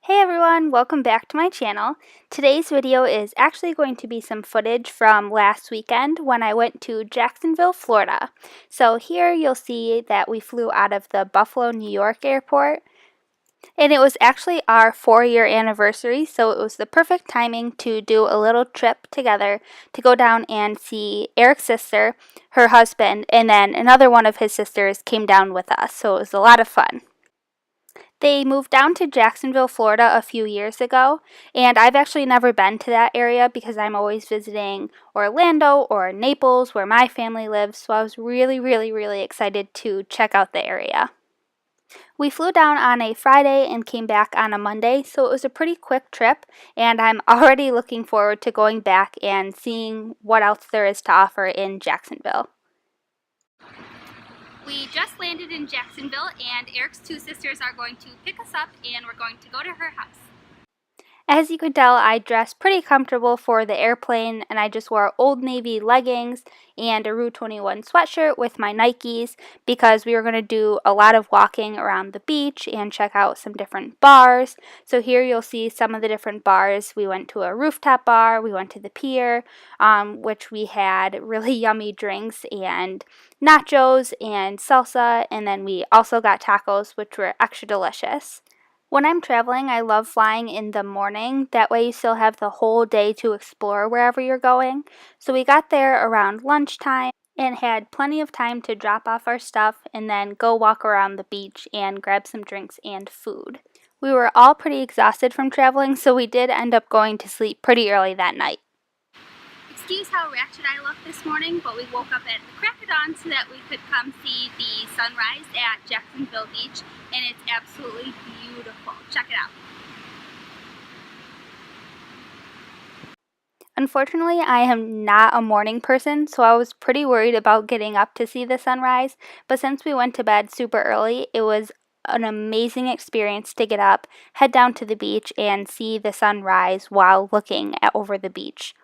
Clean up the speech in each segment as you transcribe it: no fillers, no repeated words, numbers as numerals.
Hey everyone, welcome back to my channel. Today's video is actually going to be some footage from last weekend when I went to Jacksonville, Florida. So here you'll see that we flew out of the Buffalo, New York airport. And it was actually our 4-year anniversary, so it was the perfect timing to do a little trip together to go down and see Eric's sister, her husband, and then another one of his sisters came down with us, so it was a lot of fun. They moved down to Jacksonville, Florida a few years ago, and I've actually never been to that area because I'm always visiting Orlando or Naples where my family lives, so I was really excited to check out the area. We flew down on a Friday and came back on a Monday, so it was a pretty quick trip, and I'm already looking forward to going back and seeing what else there is to offer in Jacksonville. We just landed in Jacksonville, and Eric's two sisters are going to pick us up, and we're going to go to her house. As you could tell, I dressed pretty comfortable for the airplane, and I just wore Old Navy leggings and a Rue 21 sweatshirt with my Nikes because we were going to do a lot of walking around the beach and check out some different bars. So here you'll see some of the different bars. We went to a rooftop bar, we went to the pier, which we had really yummy drinks and nachos and salsa, and then we also got tacos, which were extra delicious. When I'm traveling, I love flying in the morning. That way you still have the whole day to explore wherever you're going. So we got there around lunchtime and had plenty of time to drop off our stuff and then go walk around the beach and grab some drinks and food. We were all pretty exhausted from traveling, so we did end up going to sleep pretty early that night. Excuse how ratchet I look this morning, but we woke up at the crack of dawn so that we could come see the sunrise at Jacksonville Beach, and it's absolutely beautiful. Check it out. Unfortunately, I am not a morning person, so I was pretty worried about getting up to see the sunrise, but since we went to bed super early, it was an amazing experience to get up, head down to the beach, and see the sunrise while looking over the beach.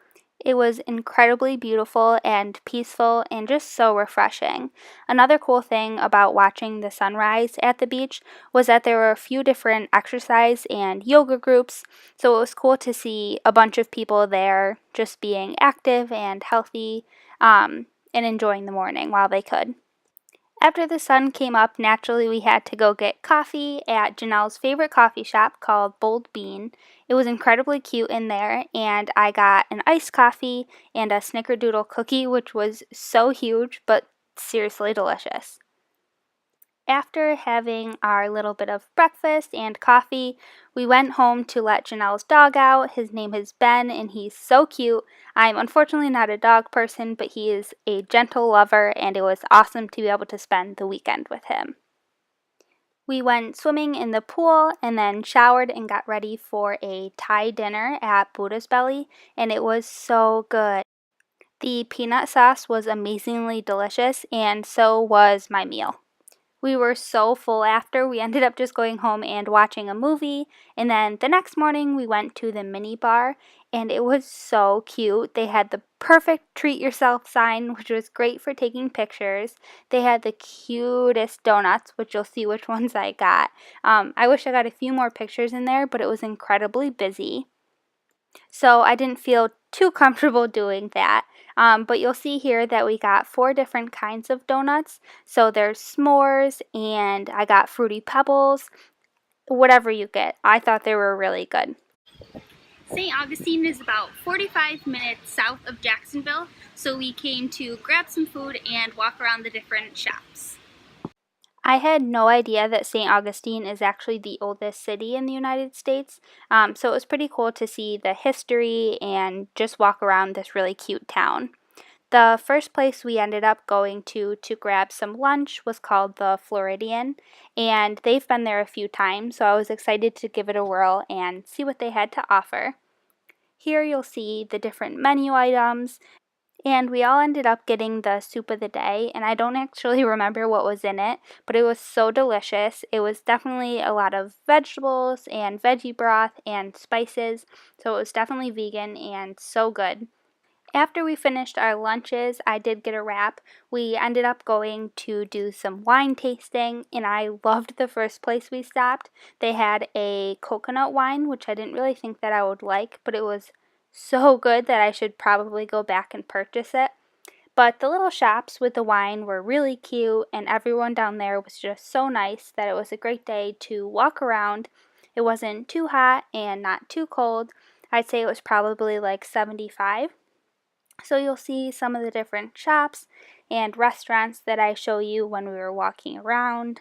It was incredibly beautiful and peaceful and just so refreshing. Another cool thing about watching the sunrise at the beach was that there were a few different exercise and yoga groups, so it was cool to see a bunch of people there just being active and healthy and enjoying the morning while they could. After the sun came up, naturally we had to go get coffee at Janelle's favorite coffee shop called Bold Bean. It was incredibly cute in there, and I got an iced coffee and a snickerdoodle cookie, which was so huge, but seriously delicious. After having our little bit of breakfast and coffee, we went home to let Janelle's dog out. His name is Ben, and he's so cute. I'm unfortunately not a dog person, but he is a gentle lover, and it was awesome to be able to spend the weekend with him. We went swimming in the pool and then showered and got ready for a Thai dinner at Buddha's Belly, and it was so good. The peanut sauce was amazingly delicious, and so was my meal. We were so full after. We ended up just going home and watching a movie, and then the next morning we went to the mini bar, and it was so cute. They had the perfect treat yourself sign, which was great for taking pictures. They had the cutest donuts, which you'll see which ones I got. I wish I got a few more pictures in there, but it was incredibly busy, so I didn't feel too comfortable doing that. But you'll see here that we got 4 different kinds of donuts. So there's s'mores, and I got fruity pebbles, whatever you get. I thought they were really good. St. Augustine is about 45 minutes south of Jacksonville, so we came to grab some food and walk around the different shops. I had no idea that St. Augustine is actually the oldest city in the United States, so it was pretty cool to see the history and just walk around this really cute town. The first place we ended up going to grab some lunch was called the Floridian, and they've been there a few times, so I was excited to give it a whirl and see what they had to offer. Here you'll see the different menu items, and we all ended up getting the soup of the day, and I don't actually remember what was in it, but it was so delicious. It was definitely a lot of vegetables and veggie broth and spices, so it was definitely vegan and so good. After we finished our lunches, I did get a wrap. We ended up going to do some wine tasting, and I loved the first place we stopped. They had a coconut wine, which I didn't really think that I would like, but it was so good that I should probably go back and purchase it. But the little shops with the wine were really cute, and everyone down there was just so nice that it was a great day to walk around. It wasn't too hot and not too cold. I'd say it was probably like 75. So you'll see some of the different shops and restaurants that I show you when we were walking around.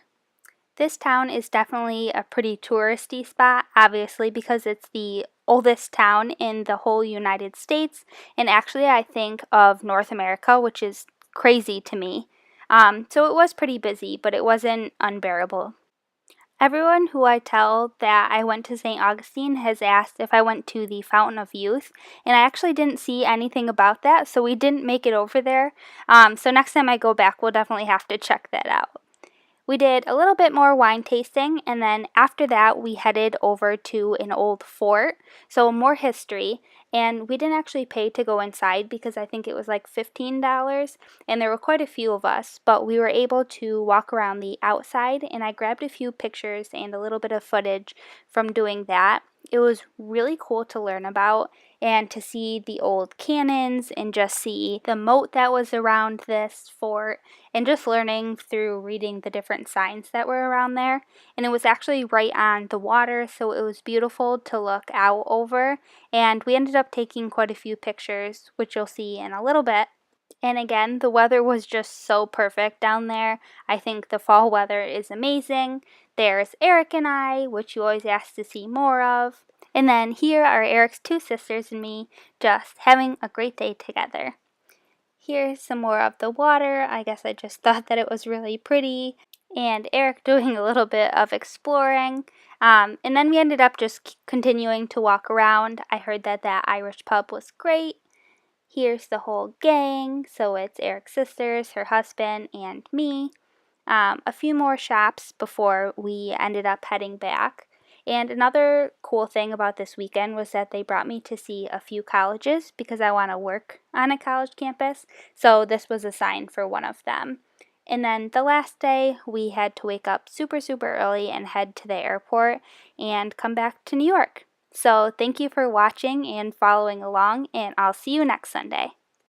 This town is definitely a pretty touristy spot, obviously, because it's the oldest town in the whole United States, and actually I think of North America, which is crazy to me. So it was pretty busy, but it wasn't unbearable. Everyone who I tell that I went to St. Augustine has asked if I went to the Fountain of Youth, and I actually didn't see anything about that, so we didn't make it over there. So next time I go back, we'll definitely have to check that out. We did a little bit more wine tasting, and then after that, we headed over to an old fort, so more history. And we didn't actually pay to go inside because I think it was like $15, and there were quite a few of us, but we were able to walk around the outside, and I grabbed a few pictures and a little bit of footage from doing that. It was really cool to learn about and to see the old cannons and just see the moat that was around this fort and just learning through reading the different signs that were around there. And it was actually right on the water, so it was beautiful to look out over. And we ended up taking quite a few pictures, which you'll see in a little bit. And again, the weather was just so perfect down there. I think the fall weather is amazing. There's Eric and I, which you always ask to see more of. And then here are Eric's two sisters and me just having a great day together. Here's some more of the water. I guess I just thought that it was really pretty. And Eric doing a little bit of exploring. And then we ended up just continuing to walk around. I heard that that Irish pub was great. Here's the whole gang. So it's Eric's sisters, her husband, and me. A few more shops before we ended up heading back. And another cool thing about this weekend was that they brought me to see a few colleges because I want to work on a college campus. So this was a sign for one of them. And then the last day, we had to wake up super, super early and head to the airport and come back to New York. So thank you for watching and following along, and I'll see you next Sunday.